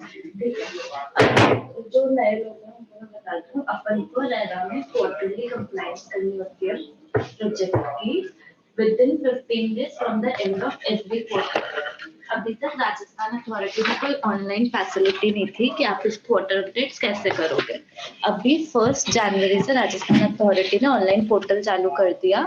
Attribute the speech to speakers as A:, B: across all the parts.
A: ठीक है, जो नए लोग हैं उनको मैं बताती हूँ। अपन को रेरा में क्वार्टरली कंप्लायंस करनी होती है प्रोजेक्ट की within 15 days from the end of every quarter. अभी तक राजस्थान अथॉरिटी में कोई ऑनलाइन फैसिलिटी नहीं थी कि आप इस क्वार्टर अपडेट्स कैसे करोगे। अभी 1 जनवरी से राजस्थान अथॉरिटी ने ऑनलाइन पोर्टल चालू कर दिया,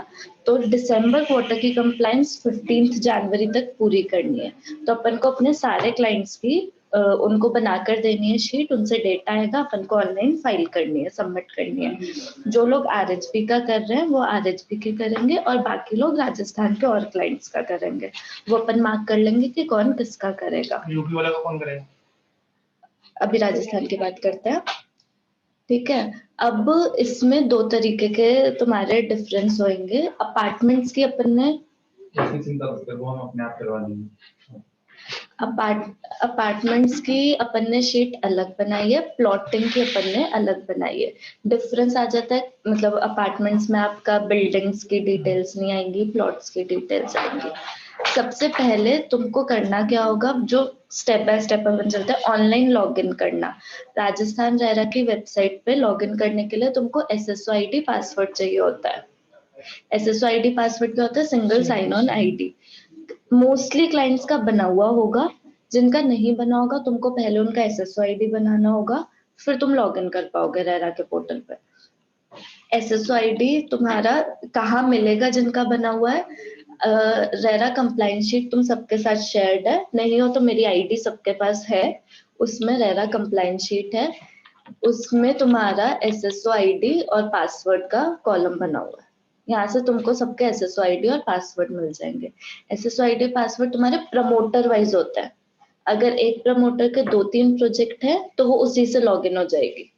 A: तो दिसंबर क्वार्टर की कंप्लायंस 15 जनवरी तक पूरी करनी है। तो अपन को अपने सारे क्लाइंट्स की उनको बनाकर देनी है शीट, उनसे डेटा आएगा, अपन को ऑनलाइन फाइल करनी है, सबमिट करनी है। जो लोग आरएचपी का कर रहे हैं वो आरएचपी के करेंगे और बाकी लोग राजस्थान के और क्लाइंट्स का करेंगे। वो अपन मार्क कर लेंगे कि कौन किसका करेगा।
B: यूपी वाला का कौन करेगा?
A: अभी राजस्थान की बात करते हैं, ठीक है। अब इसमें 2 तरीके के तुम्हारे डिफरेंस होंगे। अपार्टमेंट्स की अपन ने
B: चिंता मत करो, हम अपने आप करवा लेंगे।
A: अपार्टमेंट्स की अपन ने शीट अलग बनाई है, प्लॉटिंग की अपन ने अलग बनाई है। डिफरेंस आ जाता है, मतलब अपार्टमेंट्स में आपका बिल्डिंग्स की डिटेल्स नहीं आएंगी, प्लॉट्स की डिटेल्स आएंगी। सबसे पहले तुमको करना क्या होगा, जो स्टेप बाय स्टेप अपन चलते हैं, ऑनलाइन लॉगिन करना। राजस्थान रेरा की वेबसाइट पे लॉगिन करने के लिए तुमको SSO-ID पासवर्ड चाहिए होता है। SSO-ID पासवर्ड क्या होता है? Single sign on ID. Mostly clients का बना हुआ होगा, जिनका नहीं बना होगा तुमको पहले उनका SSO-ID बनाना होगा, फिर तुम लॉगिन कर पाओगे रेरा के पोर्टल पे। SSO-ID तुम्हारा कहाँ मिलेगा जिनका बना हुआ है? रेरा कंप्लायंस शीट तुम सबके साथ शेयर्ड है, नहीं हो तो मेरी आईडी सबके पास है, उसमें रेरा कंप्लायंस शीट है, उसमें तुम्हारा SSO-ID और पासवर्ड का कॉलम बना हुआ है। यहाँ से तुमको सबके SSO-ID और पासवर्ड मिल जाएंगे। SSO-ID पासवर्ड तुम्हारे प्रमोटर वाइज होता है। अगर एक प्रमोटर के 2-3 प्रोजेक्ट है तो वो उसी से लॉगिन हो जाएगी।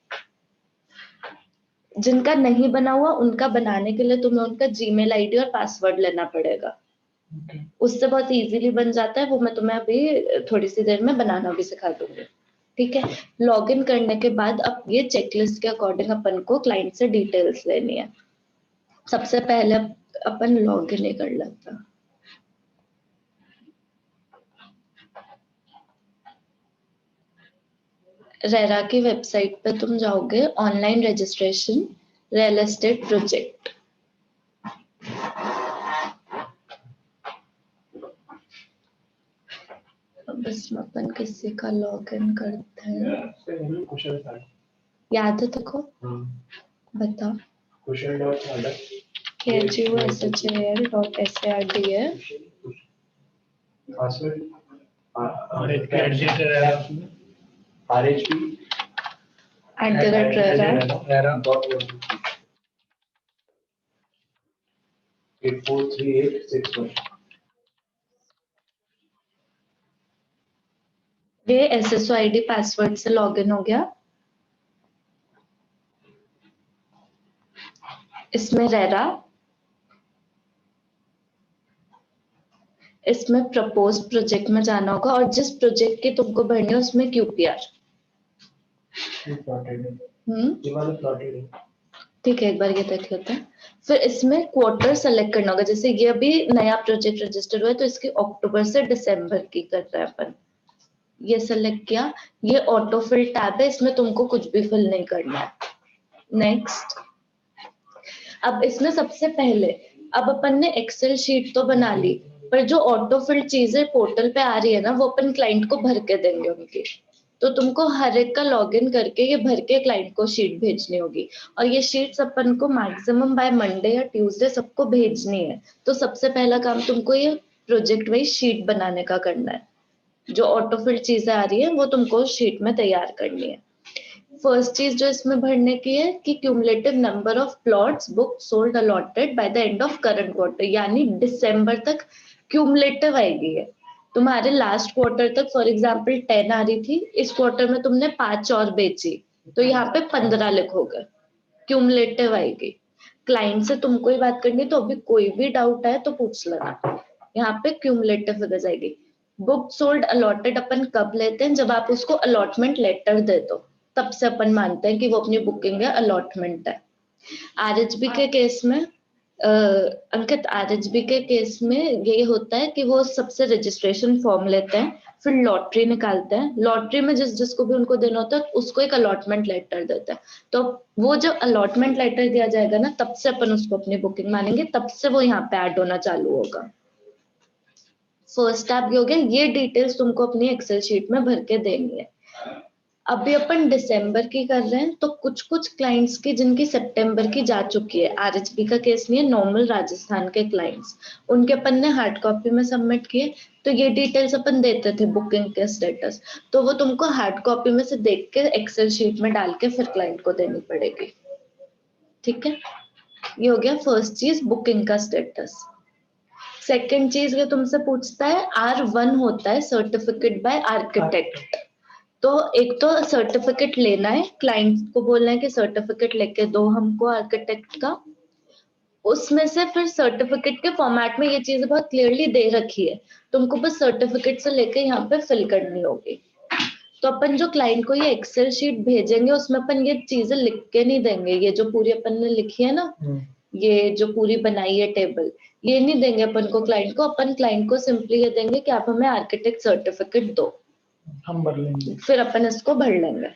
A: जिनका नहीं बना हुआ उनका बनाने के लिए तुम्हें उनका जीमेल आईडी और पासवर्ड लेना पड़ेगा। उससे बहुत इजीली बन जाता है, वो मैं तुम्हें अभी थोड़ी सी देर में बनाना भी सिखा दूंगी। ठीक है, लॉगिन करने के बाद अब ये चेकलिस्ट के अकॉर्डिंग अपन को क्लाइंट से डिटेल्स लेनी है। सबसे पहले अपन लॉगिन ही कर लेते हैं। रेरा की वेबसाइट पे तुम जाओगे, online registration real estate project. अब इसमें अपन किसी का लॉगिन करते हैं, याद है देखो, बता। KGOSHAL.SARD है। ये SSO-ID पासवर्ड से लॉगिन हो गया। इसमें रेरा, इसमें प्रपोज प्रोजेक्ट में जाना होगा और जिस प्रोजेक्ट की तुमको भरनी है उसमें QPR। ठीक है, एक बार ये देख लेते हैं। फिर इसमें क्वार्टर सेलेक्ट करना होगा, जैसे ये अभी नया प्रोजेक्ट रजिस्टर हुआ है तो इसकी अक्टूबर से दिसंबर की कर रहे हैं अपन। ये सेलेक्ट किया, ये ऑटो फिल टैब है, इसमें तुमको कुछ भी फिल नहीं करना है। नेक्स्ट। अब इसमें सबसे पहले, अब अपन ने एक्सेल शीट तो बना ली, पर जो ऑटो फिल चीजें पोर्टल पे आ रही है ना, वो अपन क्लाइंट को भर के देंगे उनकी। तो तुमको हर एक का लॉगिन करके ये भर के क्लाइंट को शीट भेजनी होगी, और ये शीट्स अपन को मैक्सिमम बाय मंडे या ट्यूसडे सबको भेजनी है। तो सबसे पहला काम तुमको ये प्रोजेक्ट वाइज शीट बनाने का करना है। जो ऑटोफिल चीजें आ रही है वो तुमको शीट में तैयार करनी है। फर्स्ट चीज जो इसमें भरने की है कि cumulative number of plots book sold allotted by the end of current quarter, यानी दिसंबर तक क्यूमुलेटिव आएगी है। तुम्हारे लास्ट क्वार्टर तक फॉर एग्जांपल 10 आ रही थी, इस क्वार्टर में तुमने 5 और बेची, तो यहाँ पे 15 लिखोगे, क्यूमुलेटिव आएगी। क्लाइंट से तुमको ही बात करनी, तो अभी कोई भी डाउट है तो पूछ लेना। यहाँ पे क्यूमुलेटिव फिगर जाएगी। बुक सोल्ड अलॉटेड अपन कब लेते हैं? जब आप उसको अलॉटमेंट लेटर दे दो, तब से अपन मानते हैं कि वो अपनी बुकिंग है, अलॉटमेंट है। आरएचबी के केस में अंकित, आरएचबी के केस में ये होता है कि वो सबसे रजिस्ट्रेशन फॉर्म लेते हैं, फिर लॉटरी निकालते हैं, लॉटरी में जिसको भी उनको देना होता है उसको एक अलॉटमेंट लेटर देते हैं। तो वो जब अलॉटमेंट लेटर दिया जाएगा ना, तब से अपन उसको अपनी बुकिंग मानेंगे, तब से वो यहाँ पे ऐड होना चालू होगा। फर्स्ट स्टेप ये हो गया, ये डिटेल्स तुमको अपनी एक्सेल शीट में भर के देनी है। अभी अपन दिसंबर की कर रहे हैं, तो कुछ कुछ क्लाइंट्स की जिनकी सितंबर की जा चुकी है, आरएचबी का केस नहीं है, नॉर्मल राजस्थान के क्लाइंट्स, उनके अपन ने हार्ड कॉपी में सबमिट किए, तो ये डिटेल्स अपन देते थे बुकिंग के स्टेटस, तो वो तुमको हार्ड कॉपी में से देख के एक्सेल शीट में डाल के फिर क्लाइंट को देनी पड़ेगी। ठीक है, ये हो गया फर्स्ट चीज, बुकिंग का स्टेटस। सेकेंड चीज ये तुमसे पूछता है, R1 होता है सर्टिफिकेट बाय आर्किटेक्ट। तो एक तो सर्टिफिकेट लेना है, क्लाइंट को बोलना है कि सर्टिफिकेट लेके दो हमको आर्किटेक्ट का। उसमें से फिर सर्टिफिकेट के फॉर्मेट में ये चीजें बहुत क्लियरली दे रखी है, तुमको बस सर्टिफिकेट से लेके यहाँ पे फिल करनी होगी। तो अपन जो क्लाइंट को ये एक्सेल शीट भेजेंगे, उसमें अपन ये चीजें लिख के नहीं देंगे, ये जो पूरी अपन ने लिखी है ना, ये जो पूरी बनाई है टेबल, ये नहीं देंगे अपन को क्लाइंट को। अपन क्लाइंट को सिंपली ये देंगे कि आप हमें आर्किटेक्ट सर्टिफिकेट दो,
C: हम भर लेंगे,
A: फिर अपन इसको भर लेंगे।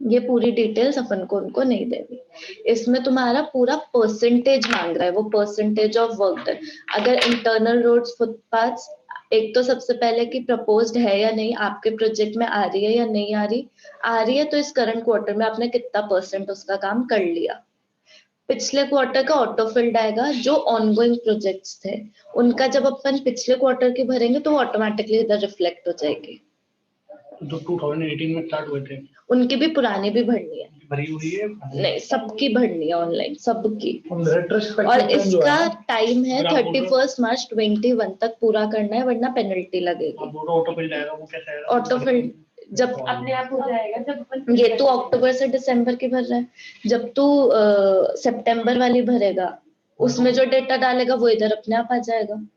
A: ये पूरी डिटेल्स अपन को उनको नहीं देनी। इसमें तुम्हारा पूरा परसेंटेज मांग रहा है, वो परसेंटेज ऑफ वर्क डन। अगर इंटरनल रोड्स, फुटपाथ्स, एक तो सबसे पहले कि प्रपोज्ड है या नहीं, आपके प्रोजेक्ट में आ रही है या नहीं आ रही है तो इस करंट क्वार्टर में आपने कितना परसेंट उसका काम कर लिया। पिछले क्वार्टर का ऑटो फिल्ड आएगा, जो ऑनगोइंग प्रोजेक्ट्स थे उनका जब अपन पिछले क्वार्टर की भरेंगे तो वो ऑटोमेटिकली इधर रिफ्लेक्ट हो जाएगी।
C: जो 2018 में स्टार्ट हुए थे
A: उनकी भी पुरानी भी भरनी है,
C: भरी हुई है,
A: नहीं सबकी भरनी है ऑनलाइन, सबकी।
C: रेट्रोस्पेक्टिव
A: और
C: जो
A: इसका
C: है
A: टाइम है
C: अगर आप बोल रहे हो-
A: 31 मार्च 21 तक पूरा करना है, वरना पेनल्टी लगेगी।
C: ऑटो फिल जाएगा, वो कैसे आएगा?
A: ऑटो फिल जब
D: अपने आप हो जाएगा जब अपन
A: ये तू अक्टूबर से दिसंबर की भर रहा है, जब तू सितंबर वाली भरेगा, उसमें जो डेटा डालेगा वो इधर अपने आप आ जाएगा।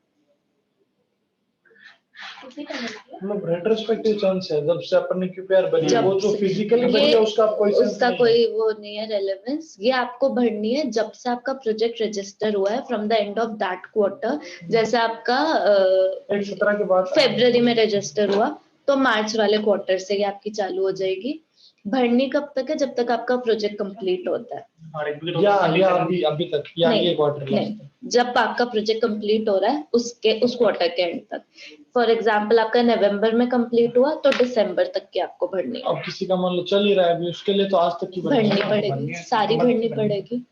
C: मतलब रेट्रोस्पेक्टिव चांस है, जब से अपन ने क्यूपीआर भरी,
A: जब
C: वो जो
A: से-
C: फिजिकली भरी
A: ये
C: है उसका कोई सेंस
A: उसका
C: नहीं है।
A: कोई वो नहीं है रेलेवेंस। ये आपको भरनी है जब से आपका प्रोजेक्ट रजिस्टर हुआ है, from the end of that quarter. जैसे आपका
C: 17 के बाद
A: फेब्रुअरी में रजिस्टर हुआ, तो मार्च वाले क्वार्टर से ये आपकी चालू हो जाएगी। भरनी कब तक है? जब तक आपका प्रोजेक्ट कंप्लीट होता है।
C: या अभी तक या
A: नहीं,
C: ये क्वार्टर
A: नहीं, जब आपका प्रोजेक्ट कंप्लीट हो रहा है उस क्वार्टर के एंड तक। फॉर एग्जांपल आपका नवंबर में कंप्लीट हुआ तो दिसंबर तक की आपको भरनी है।
C: अब किसी का मान लो चल ही रहा है अभी, उसके लिए तो आज तक की
A: भरनी पड़ेगी, सारी भरनी पड़ेगी।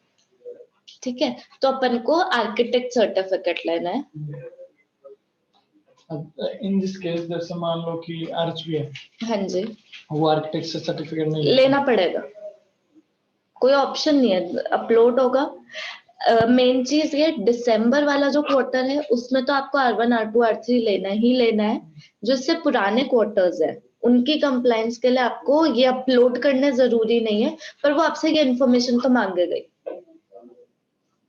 A: ठीक है, तो अपन को आर्किटेक्ट सर्टिफिकेट लेना है।
C: इन दिस केस जैसे मान लो कि आरएचबी है,
A: हाँ जी,
C: वो आर्किटेक्ट से सर्टिफिकेट नहीं
A: लेना पड़ेगा, कोई ऑप्शन नहीं है, अपलोड होगा। मेन चीज ये, दिसंबर वाला जो क्वार्टर है उसमें तो आपको R1 R2 R3 लेना ही लेना है। जो इससे पुराने क्वार्टर्स है उनकी कंप्लायंस के लिए आपको ये अपलोड करने जरूरी नहीं है, पर वो आपसे ये इन्फॉर्मेशन तो मांगेगा ही।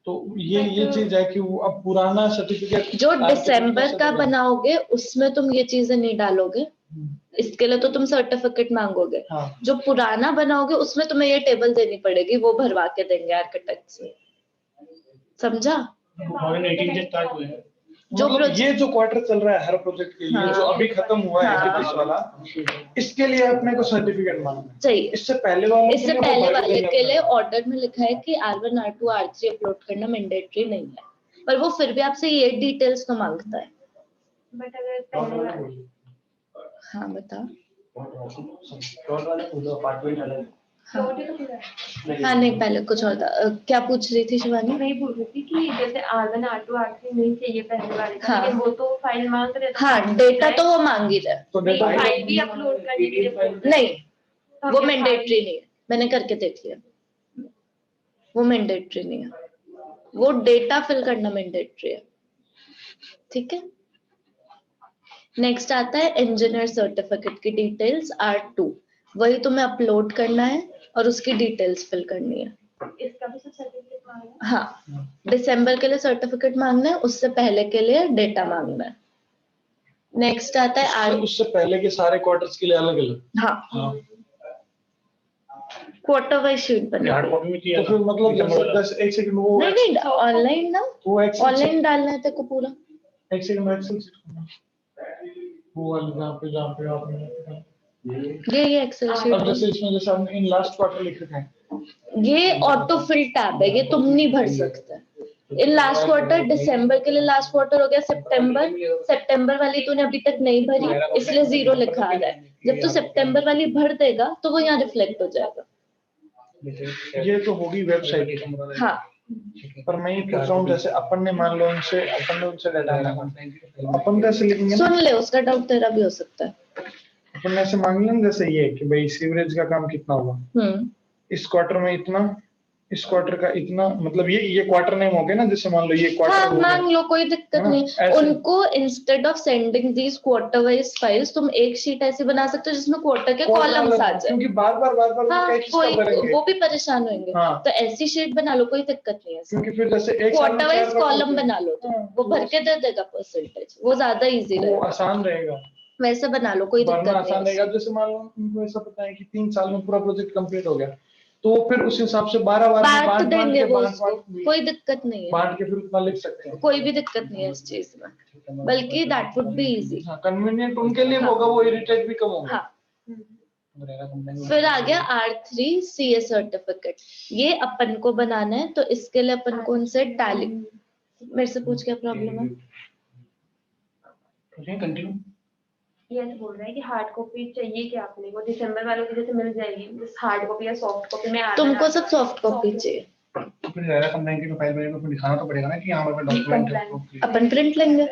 C: तो ये चीज है कि वो अब पुराना सर्टिफिकेट
A: जो दिसंबर का बनाओगे उसमें तुम ये चीजें नहीं डालोगे, इसके लिए तो तुम सर्टिफिकेट मांगोगे।
C: हाँ।
A: जो पुराना बनाओगे उसमें तुम्हें ये टेबल देनी पड़ेगी, वो भरवा के देंगे आर्किटेक्ट से। समझा?
C: 2018 से स्टार्ट हुए हैं
A: जो
C: मतलब ये जो क्वार्टर चल रहा है हर प्रोजेक्ट के लिए,
A: हाँ।
C: जो अभी खत्म हुआ है
A: हाँ।
C: 21 वाला, इसके लिए अपने को सर्टिफिकेट मांगना है।
A: चाहिए।
C: इससे पहले वाले
A: इससे पहले वाले के लिए ऑर्डर में लिखा है कि R1 R2 R3 अपलोड करना मैंडेटरी नहीं है, पर वो फिर भी आपसे ये डिटेल्स तो मांगता है।
D: बट अगर पहले वाला
A: हाँ बता।
D: प्लॉट ही तो पूरा है।
A: हाँ नहीं, पहले कुछ और था। क्या पूछ रही थी शिवानी?
D: मैं ये बोल रही थी कि जैसे R1 R2 R3 नहीं चाहिए पहले वाले का,
A: हाँ।
D: लेकिन वो तो फाइल मांग रहे थे।
A: हाँ, डेटा तो वो मांग ही रहा है।
C: तो
D: नहीं,
C: डेटा
D: फाइल भी अपलोड करने के लिए बोल रहे हैं।
A: नहीं,
D: तो
A: वो
D: अपने
A: मैंडेटरी नहीं है, मैंने करके देख लिया, वो मैंडेटरी नहीं है, वो डेटा फिल करना मैंडेटरी है। ठीक है, नेक्स्ट आता है इंजीनियर सर्टिफिकेट की डिटेल्स R2, वही तुम्हें अपलोड करना है और उसकी डिटेल्स फिल करनी है।
D: इसका भी सर्टिफिकेट मांगना है।
A: हाँ, दिसंबर के लिए सर्टिफिकेट मांगना है, उससे पहले के लिए डेटा मांगना है। नेक्स्ट आता है
C: उससे पहले के सारे क्वार्टर्स के लिए अलग अलग।
A: हाँ,
C: हाँ।
A: क्वार्टर वाइज शीट बना
B: हार्ड कॉपी में किया
C: तो फिर मतलब
B: दिसंबर
C: जैसे 10 एक सेकंड वो
A: नहीं नहीं ऑनलाइन ना,
C: वो एक्सेल
A: ऑनलाइन डालना है तेरे को पूरा।
C: एक सेकंड में एक्सेल वो वाली जहाँ पे आपने
A: ये एक्सेल
C: अब
A: शीट
C: जैसे इसमें जैसे हमने इन लास्ट क्वार्टर लिख रखा है
A: ये ऑटो फिल टैब है, ये तुम नहीं भर सकते। इन लास्ट क्वार्टर दिसंबर के लिए लास्ट क्वार्टर हो गया सितंबर, सितंबर वाली तूने अभी तक नहीं भरी इसलिए 0 लिखा आ रहा है। जब तू सितंबर वाली भर देगा तो वो यहाँ रिफ्लेक्ट हो जाएगा।
C: ये तो होगी वेबसाइट।
A: हाँ
C: पर मैं ये पूछ रहा हूँ जैसे अपन ने मान लो अपन ने उनसे डाटा मांगा, अपन तो ऐसे लिखेंगे ना,
A: सुन ले, उसका डाउट तेरा भी हो सकता है।
C: अपन ने ऐसे मांग लिया जैसे ये कि भाई सीवरेज का काम कितना होगा इस क्वार्टर में इतना, इस क्वार्टर का इतना, मतलब ये क्वार्टर नेम हो गया ना, जैसे मान लो ये क्वार्टर
A: हाँ मांग लो, कोई दिक्कत नहीं।
C: ऐसे।
A: उनको instead of sending these quarter wise files तुम एक शीट ऐसी बना सकते हो जिसमें क्वार्टर के कॉलम्स आ जाए,
C: क्योंकि बार बार
A: हाँ
C: किसका भरेंगे,
A: वो भी परेशान होंगे।
C: हाँ।
A: तो ऐसी शीट बना लो, कोई दिक्कत नहीं है।
C: क्योंकि फिर जैसे एक साल में
A: क्वार्टर वाइज
C: 4 बार
A: कॉलम
C: करते हैं।
A: बना लो तुम,
C: हाँ,
A: वो भर के दे देगा परसेंटेज, वो ज्यादा इजी
C: वो
A: रहेगा।
C: आसान रहेगा,
A: वैसे बना लो, कोई दिक्कत
C: भरना
A: नहीं
C: आसान
A: है।
C: रहेगा। जैसे मान लो उनको ऐसा पता है कि 3 साल में पूरा प्रोजेक्ट कंप्लीट हो गया, तो फिर उस हिसाब से 12 बार में
A: बांट देंगे वो उसको,
C: बांट
A: कोई दिक्कत नहीं है,
C: बांट के फिर उतना लिख सकते हैं।
A: कोई भी दिक्कत नहीं है इस चीज में, बल्कि दैट वुड बी इजी।
C: हाँ, कन्वीनियंट उनके लिए
A: हाँ।
C: होगा, वो इरिटेट भी कम होगा।
A: हाँ फिर आ गया R3 CA सर्टिफिकेट, ये अपन को बनाना है। तो इसके लिए अपन को उनसे टैली, मेरे से पूछ क्या प्रॉब्लम है।
C: कंटिन्यू।
D: ये ऐसे बोल रहा है कि हार्ड कॉपी चाहिए क्या आपने को, दिसंबर वालों की जैसे मिल जाएगी हार्ड कॉपी या सॉफ्ट कॉपी में आ
A: तुमको सब सॉफ्ट कॉपी चाहिए,
B: तो फिर ज़्यादा कंप्लेंट की फाइल बनेगी तो फिर दिखाना तो पड़ेगा ना कि यहाँ पर डॉक्यूमेंट
A: अपन प्रिंट लेंगे,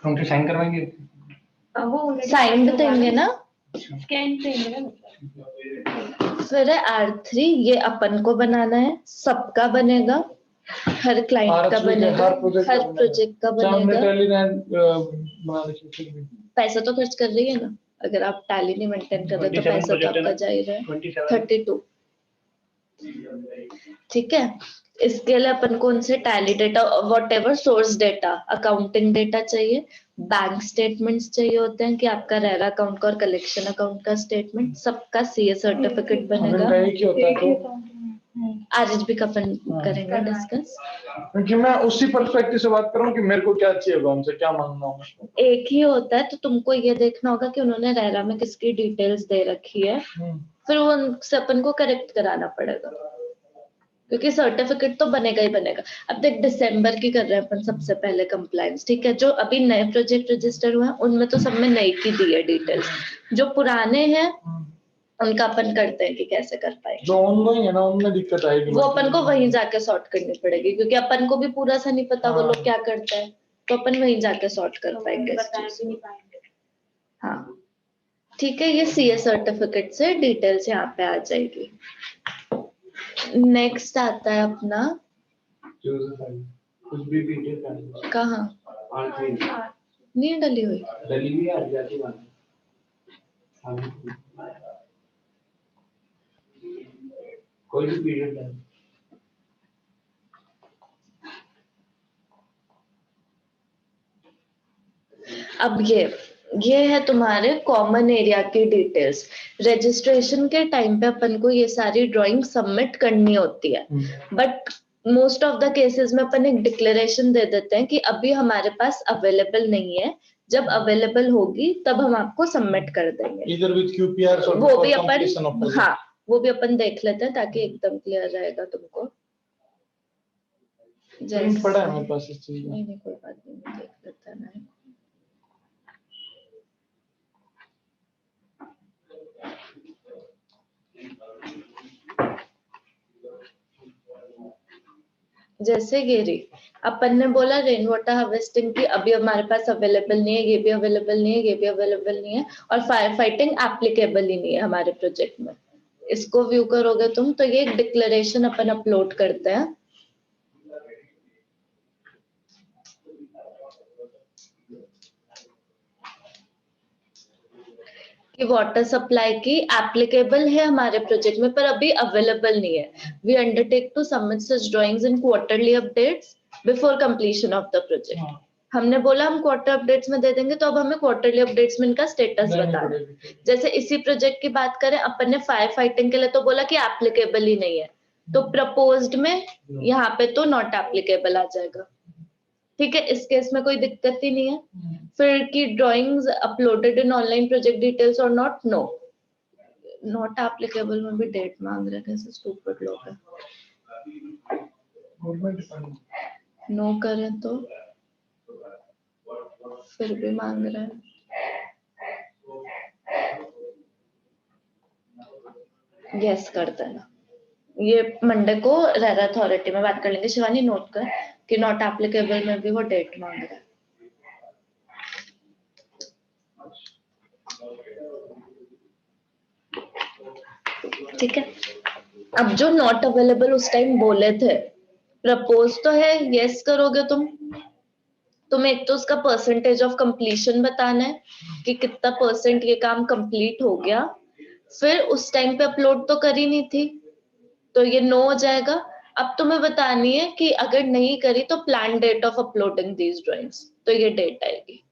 B: हम साइन करवाएंगे।
D: वो
A: साइंड देंगे ना।
D: स्कैन देंगे ना।
A: फिर है R3, ये अपन को बनाना है, सबका बनेगा, हर क्लाइंट का बनेगा, हर प्रोजेक्ट का बनेगा। पैसा तो खर्च कर रही है ना, अगर आप टैली नहीं मेंटेन कर रहे तो पैसा तो आपका जा ही रहा है। 32 ठीक है। इसके लिए अपन को उनसे tally data, whatever source data, accounting data चाहिए, बैंक स्टेटमेंट्स चाहिए होते हैं कि आपका रेरा अकाउंट का और कलेक्शन अकाउंट का स्टेटमेंट, सबका CA सर्टिफिकेट बनेगा। RHB का अपन करेंगे डिस्कस।
C: क्योंकि मैं उसी पर्सपेक्टिव से बात कर रहा हूँ कि मेरे को क्या चाहिए, उनसे क्या मांगना होगा।
A: एक ही होता है, तो तुमको ये देखना होगा कि उन्होंने रेरा में किसकी डिटेल्स दे रखी है, फिर वो उनसे अपन को करेक्ट कराना पड़ेगा, क्योंकि सर्टिफिकेट तो बनेगा ही बनेगा। अब देख दिसंबर की कर रहे हैं अपन सबसे पहले कंप्लायंस, ठीक है। जो अभी नए प्रोजेक्ट रजिस्टर हुए हैं उनमें तो सब में नई की दी है डिटेल्स, जो पुराने हैं उनका अपन करते हैं कि कैसे कर पाएंगे।
C: जो ऑनगोइंग है ना उनमें दिक्कत आएगी,
A: वो अपन को वहीं जाके सॉर्ट करनी पड़ेगी, क्योंकि अपन को भी पूरा सा नहीं पता वो लोग क्या करते हैं, तो अपन वहीं जाके सॉर्ट कर पाएंगे इस चीज को। हाँ ठीक है, ये CA सर्टिफिकेट से डिटेल्स यहाँ पे आ जाएगी। नेक्स्ट आता है अपना,
B: कुछ भी डिटेल
A: कहाँ नहीं डली हुई,
B: डली हुई आ जाती बात। कोई भी पीरियड है।
A: अब ये है तुम्हारे कॉमन एरिया की डिटेल्स। रजिस्ट्रेशन के टाइम पे अपन को ये सारी ड्राइंग सबमिट करनी होती है, but most of the cases में अपन एक डिक्लेरेशन दे देते हैं कि अभी हमारे पास अवेलेबल नहीं है, जब अवेलेबल होगी तब हम आपको सबमिट कर देंगे।
C: इधर विद QPR
A: वो भी अपन, हाँ वो भी अपन देख लेते हैं ताकि एकदम क्लियर रहेगा तुमको।
C: प्रिंट पड़ा है मेरे पास इस चीज में।
A: नहीं कोई बात नहीं, देख लेते हैं ना। जैसे गिरी अपन ने बोला रेन वाटर हार्वेस्टिंग की अभी हमारे पास अवेलेबल नहीं है, ये भी अवेलेबल नहीं है, ये भी अवेलेबल नहीं है, और फायर फाइटिंग एप्लीकेबल ही नहीं है हमारे प्रोजेक्ट में। इसको व्यू करोगे तुम तो ये एक डिक्लेरेशन अपन अपलोड करते हैं कि वाटर सप्लाई की एप्लीकेबल है हमारे प्रोजेक्ट में पर अभी अवेलेबल नहीं है। We undertake to submit such drawings in quarterly updates before completion of the project. हमने बोला हम क्वार्टर अपडेट्स में दे देंगे, तो अब हमें क्वार्टरली अपडेट्स में इनका स्टेटस
C: देनी
A: बताना है।
C: पड़ेगी।
A: जैसे इसी प्रोजेक्ट की बात करें, अपन ने फायर फाइटिंग के लिए तो बोला कि एप्लीकेबल ही नहीं है, तो प्रपोज्ड में यहाँ पे तो नॉट एप्लीकेबल आ जाएगा। ठीक है, इस केस में कोई दिक्कत ही नहीं है। फिर की drawings uploaded in online project details और नॉट, नो, नॉट एप्लीकेबल में भी डेट मांग रहे हैं, कैसे स्टूपिड लोग हैं।
B: गवर्नमेंट डिपार्टमेंट
A: नो करें तो फिर भी मांग रहे हैं। यस कर देना। ये मंडे को रेरा अथॉरिटी में बात कर लेंगे। शिवानी नोट कर कि नॉट एप्लीकेबल में भी वो डेट मांग रहा है। ठीक है, अब जो नॉट अवेलेबल उस टाइम बोले थे, प्रपोज तो है, यस करोगे तुम्हें एक तो उसका परसेंटेज ऑफ कंप्लीशन बताना है कि कितना परसेंट ये काम कंप्लीट हो गया। फिर उस टाइम पे अपलोड तो करी नहीं थी, तो ये नो हो जाएगा। अब तुम्हें बतानी है कि अगर नहीं करी तो plan date of uploading these drawings, तो ये डेट आएगी।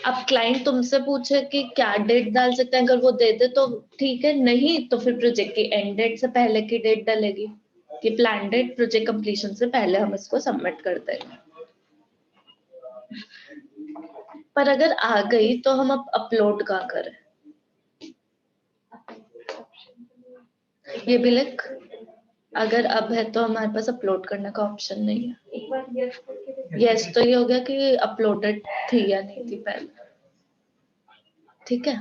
A: अब क्लाइंट तुमसे पूछे कि क्या डेट डाल सकते हैं, अगर वो दे दे तो ठीक है, नहीं तो फिर प्रोजेक्ट की एंड डेट से पहले की डेट डालेगी कि प्लान डेट प्रोजेक्ट कंप्लीशन से पहले हम इसको सबमिट कर देंगे। पर अगर आ गई तो हम अब अपलोड कहाँ करें, ये भी लिख। अगर अब है तो हमारे पास अपलोड करने का ऑप्शन नहीं है।
D: एक बार यस करके
A: यस तो ये हो गया कि अपलोडेड थी या नहीं थी पहले। ठीक है,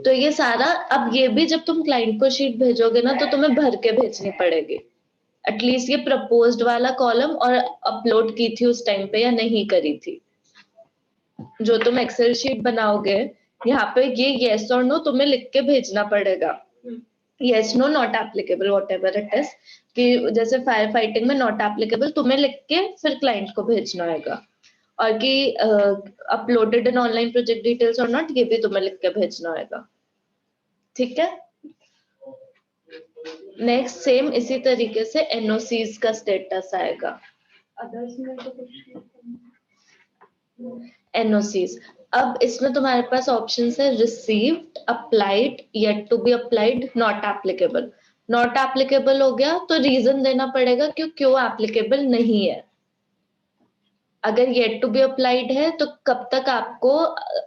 A: तो ये सारा, अब ये भी जब तुम क्लाइंट को शीट भेजोगे ना, तो तुम्हें भर के भेजनी पड़ेगी एटलीस्ट ये प्रपोज्ड वाला कॉलम, और अपलोड की थी उस टाइम पे या नहीं करी थी। जो तुम एक्सेल शीट बनाओगे, यहाँ पे ये येस और नो तुम्हें लिख के भेजना पड़ेगा। Yes no not applicable whatever it is, कि जैसे फायर फाइटिंग में नॉट एप्लीकेबल तुम्हें लिख के फिर क्लाइंट को भेजना होगा, और कि uploaded in online project details और नॉट, ये भी तुम्हें लिख के भेजना होगा। ठीक है, नेक्स्ट सेम इसी तरीके से एनओसीज का स्टेटस आएगा।
D: अदर्स में तो कुछ
A: एनओसीज, अब इसमें तुम्हारे पास ऑप्शन है received, applied, yet to be applied, not applicable. Not applicable हो गया तो रीजन देना पड़ेगा कि क्यों एप्लीकेबल नहीं है। अगर येट टू बी अप्लाइड है तो कब तक आपको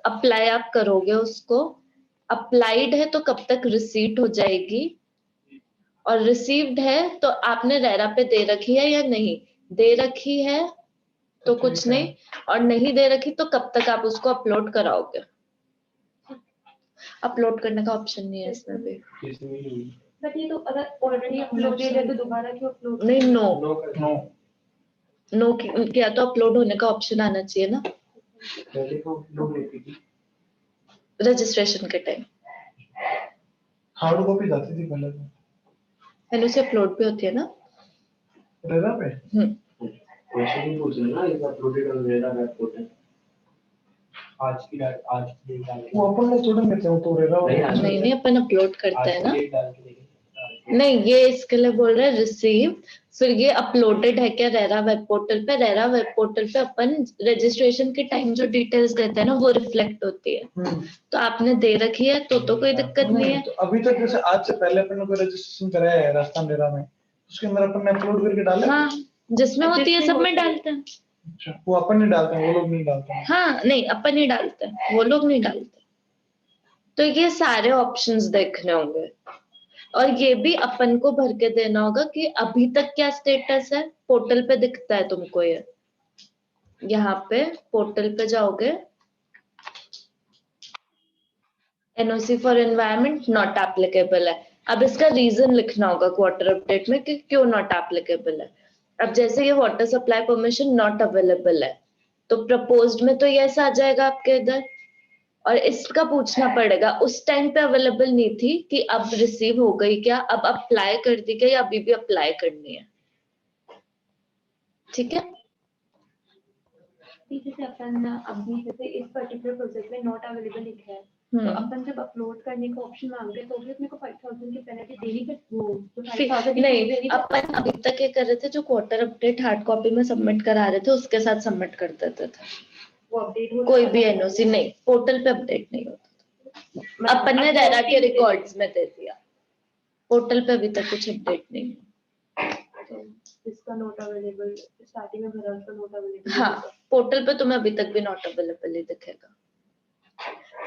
A: अप्लाई आप करोगे उसको, अप्लाइड है तो कब तक रिसीट हो जाएगी, और रिसीव्ड है तो आपने रेरा पे दे रखी है या नहीं, दे रखी है तो कुछ नहीं, और नहीं दे रखी तो कब तक आप उसको अपलोड कराओगे। अपलोड करने का ऑप्शन नहीं है इसमें भी।
D: बट ये तो अगर ऑलरेडी अपलोडेड है तो दोबारा क्यों अपलोड
A: नहीं, नो
B: नो
A: नो किया तो अपलोड होने का ऑप्शन आना चाहिए ना
B: पहले तो अपलोड होती थी,
A: रजिस्ट्रेशन के टाइम।
B: हार्ड कॉपी जाती थी पहले तो,
A: एनओ से अपलोड भी होती है ना।
B: रेरा पे
E: वैसे नहीं पूछ रहे ना, इस uploaded on RERA web portal आज की डेट डाल के
B: वो अपन लोग थोड़ा करते हैं, वो तो रेरा
E: नहीं, आज
A: नहीं अपन अपलोड करते हैं
E: आज
A: ना।
E: की डेट डाल के देखिए।
A: नहीं, ये इसके लिए बोल रहे हैं रिसीव, फिर ये अपलोडेड है क्या रेरा वेब पोर्टल पे। रेरा वेब पोर्टल पे अपन रजिस्ट्रेशन के टाइम जो डिटेल्स देते हैं ना, वो रिफ्लेक्ट होती है। तो आपने दे रखी है तो कोई दिक्कत नहीं है।
B: तो अभी तक जैसे आज से पहले अपन ने कोई रजिस्ट्रेशन कराया है राजस्थान रेरा में, उसके अंदर अपन ने अपलोड करके डाला है?
A: हाँ, जिसमें होती है सब में डालते हैं।
B: अच्छा, वो अपन नहीं डालते हैं, वो लोग नहीं डालते हैं।
A: हाँ नहीं, अपन ही डालते हैं, वो लोग नहीं डालते। तो ये सारे ऑप्शंस देखने होंगे, और ये भी अपन को भर के देना होगा कि अभी तक क्या स्टेटस है। पोर्टल पे दिखता है तुमको ये, यहाँ पे पोर्टल पे जाओगे, NOC for environment not applicable है। अब इसका रीजन लिखना होगा क्वार्टर अपडेट में कि क्यों नॉट एप्लीकेबल है। अब जैसे ये water supply permission not available है, तो प्रपोज्ड में तो यस आ जाएगा आपके इधर, और इसका पूछना पड़ेगा उस टाइम पे अवेलेबल नहीं थी कि अब रिसीव हो गई क्या, अब अप्लाई कर दी क्या, या अभी भी अप्लाई करनी है। ठीक है,
D: जैसे अपन अभी जैसे इस पर्टिकुलर प्रोजेक्ट में नॉट अवेलेबल लिखा है, तो अपन जब अपलोड करने का ऑप्शन मांगते हैं तो भी अपने को 5,000 की पेनल्टी देनी पड़ती, वो जो 5,000 की
A: नहीं,
D: देनी
A: अपन अभी तक ये कर रहे थे, जो क्वार्टर अपडेट हार्ड कॉपी में सबमिट करा रहे थे उसके साथ सबमिट कर देते थे।
D: वो अपडेट हो
A: कोई भी एनओसी नहीं, पोर्टल पे अपडेट नहीं होता। अपन ने रेरा के रिकॉर्ड्स में दे दिया, पोर्टल पे अभी तक कुछ अपडेट नहीं है।
D: तो इसका नोट अवेलेबल स्टार्टिंग में भरा, उसका नोट अवेलेबल।
A: हाँ, पोर्टल पे तुम्हें अभी तक भी नॉट अवेलेबल ही दिखेगा।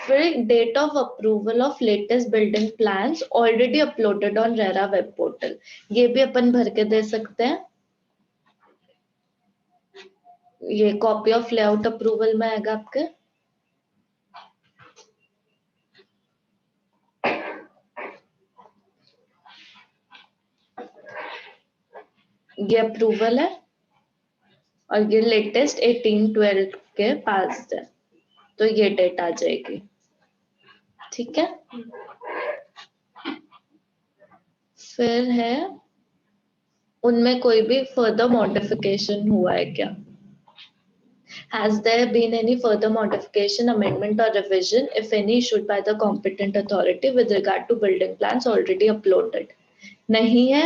A: फिर date of approval of latest building plans already uploaded on RERA web portal, ये भी अपन भर के दे सकते हैं। ये कॉपी ऑफ लेआउट अप्रूवल में आएगा आपके। ये अप्रूवल है और ये लेटेस्ट 18/12 के पास है, तो ये डेट आ जाएगी। ठीक है, फिर है उनमें कोई भी फर्दर मॉडिफिकेशन हुआ है क्या? Has there been any further modification, amendment or revision, if any, issued by the competent authority with regard to building plans already uploaded? नहीं है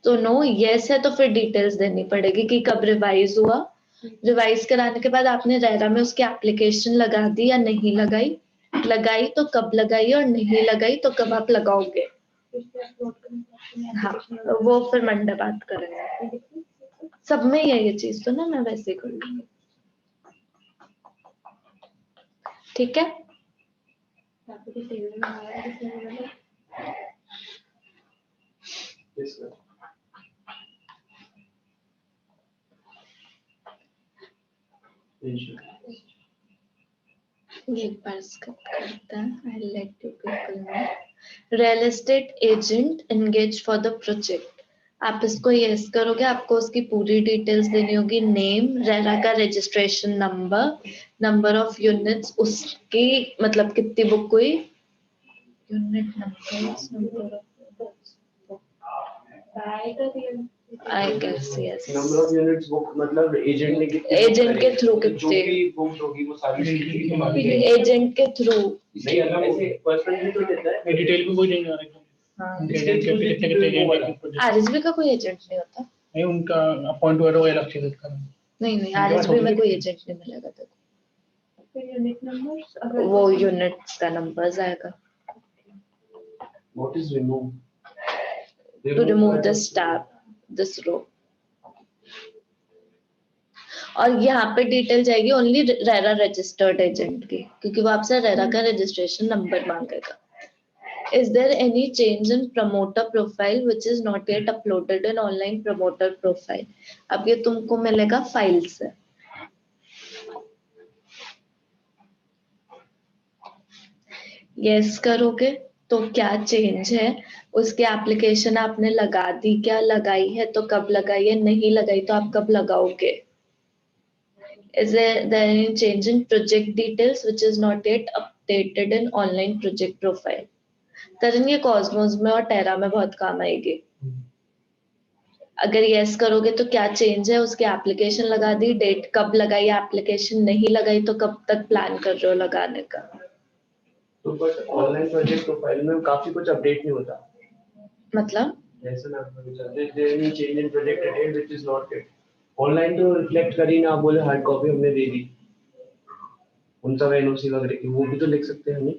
A: तो नो, यस है तो फिर डिटेल्स देनी पड़ेगी कि कब रिवाइज हुआ, रिवाइज कराने के बाद आपने रेरा में उसकी एप्लीकेशन लगा दी या नहीं लगाई, लगाई तो कब लगाई और नहीं लगाई तो कब आप लगाओगे। हाँ, वो फिर मंडे बात करेंगे। सब में ये चीज तो ना मैं वैसे ही कर लूंगी। ठीक है,
E: Yes, sir. Insurance.
A: एक बार स्किप करते हैं। I let you people know. Real estate agent engage for the project, आप इसको यस करोगे, आपको उसकी पूरी डिटेल्स देनी होगी, नेम, रेरा का registration number, number of units, उसकी मतलब कितनी बुक हुई, unit number, I guess yes,
E: number of units book मतलब एजेंट ने कितनी
A: एजेंट के थ्रू
E: जो
A: कितने,
E: भी बुक होगी वो सारी
A: एजेंट के थ्रू।
E: नहीं, अलग ऐसे पर्सनल तो देता है,
C: डिटेल में कोई नहीं आ रहा
A: हाँ,
C: एजेंट के कितने कितने एजेंट है।
A: आरएसबी का कोई एजेंट नहीं होता।
C: नहीं, उनका अपॉइंट हुआ वो अलग चीज का।
A: नहीं, आरएसबी में कोई एजेंट नहीं मिलेगा तेको।
D: यूनिट नंबर्स
A: वो यूनिट्स का नंबर्स आएगा।
E: What is remove?
A: To remove this tab, this row, और यहाँ पे डिटेल जाएगी ओनली रेरा रजिस्टर्ड एजेंट की, क्योंकि वो आपसे रेरा का रजिस्ट्रेशन नंबर मांगेगा। Is there any change in promoter profile which is not yet uploaded in online promoter profile? अब ये तुमको मिलेगा फाइल से। यस करोगे तो क्या चेंज है, उसकी एप्लीकेशन आपने लगा दी, क्या लगाई है तो कब लगाई है, नहीं लगाई तो आप कब लगाओगे। Is there any change in project details which is not yet updated in online project profile? तरन ये कॉस्मोस में और टेरा में बहुत काम आएगी। अगर यस करोगे तो क्या चेंज है, उसकी एप्लीकेशन लगा दी, डेट कब लगाई, एप्लीकेशन नहीं लगाई तो कब तक प्लान कर रहे हो लगाने का।
E: तो बट ऑनलाइन प्रोजेक्ट प्रोफाइल में काफी कुछ अपडेट नहीं होता,
A: मतलब
E: जैसे ना there any change in project detail which is not it online, तो रिफ्लेक्ट करी ना, आप बोले हार्ड कॉपी हमने दे दी, उन सब एनओसी वगैरह की वो भी तो लिख सकते हैं नहीं।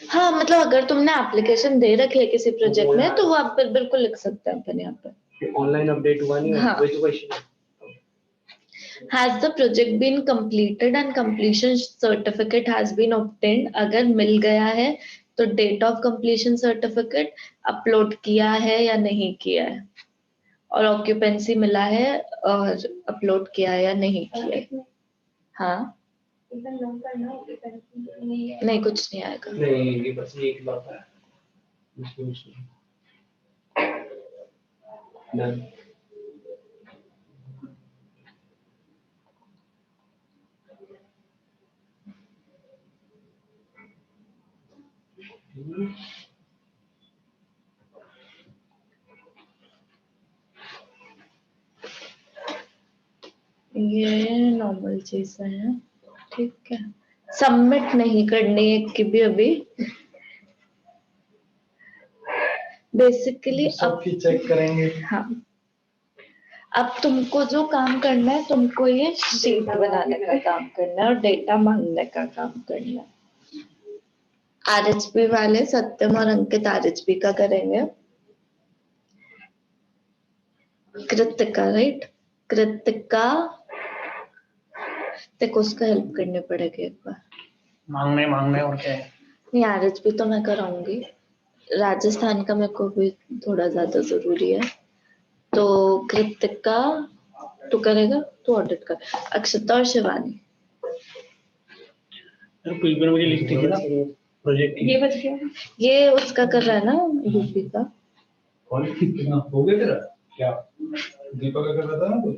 A: हाँ, मतलब अगर तुमने एप्लीकेशन दे रखी है किसी प्रोजेक्ट में तो वो आप बिल्कुल लिख सकते हैं अपन यहाँ पे।
E: ऑनलाइन अपडेट हुआ नहीं है,
A: हाँ।
E: वही तो क्वेश्चन है।
A: Has the project been completed and completion certificate has been obtained? अगर मिल गया है तो date of completion certificate upload किया है या नहीं किया है, और ऑक्यूपेंसी मिला है और अपलोड किया है या नहीं किया है। हाँ, नहीं कुछ नहीं आएगा।
E: नहीं, ये बस एक बात है, इसमें कुछ नहीं। Done.
A: ये नॉर्मल चीजें हैं, ठीक है। सबमिट नहीं करनी है कि भी अभी बेसिकली अब
B: सबकी चेक करेंगे।
A: हाँ, अब तुमको जो काम करना है, तुमको ये शीट बनाने का काम करना है और डेटा मांगने का काम करना है। आरएचपी वाले सत्यम और अंकित आरएचपी का करेंगे। कृतिका, राइट? कृतिका, देखो उसका हेल्प करनी पड़ेगी एक बार।
C: मांगने और क्या है?
A: नहीं, आरएचपी तो मैं कराऊंगी, राजस्थान का मेरे को भी थोड़ा ज्यादा जरूरी है। तो कृतिका तू करेगा, तू ऑडिट कर। अक्षता और शिवानी।
C: कुछ भी मुझे लिस्ट थी ना प्रोजेक्ट की।
D: ये बच गया।
A: ये उसका कर रहा है ना, यूपी का।
B: हो गया तेरा क्या? दीपक का कर रहा था ना तू?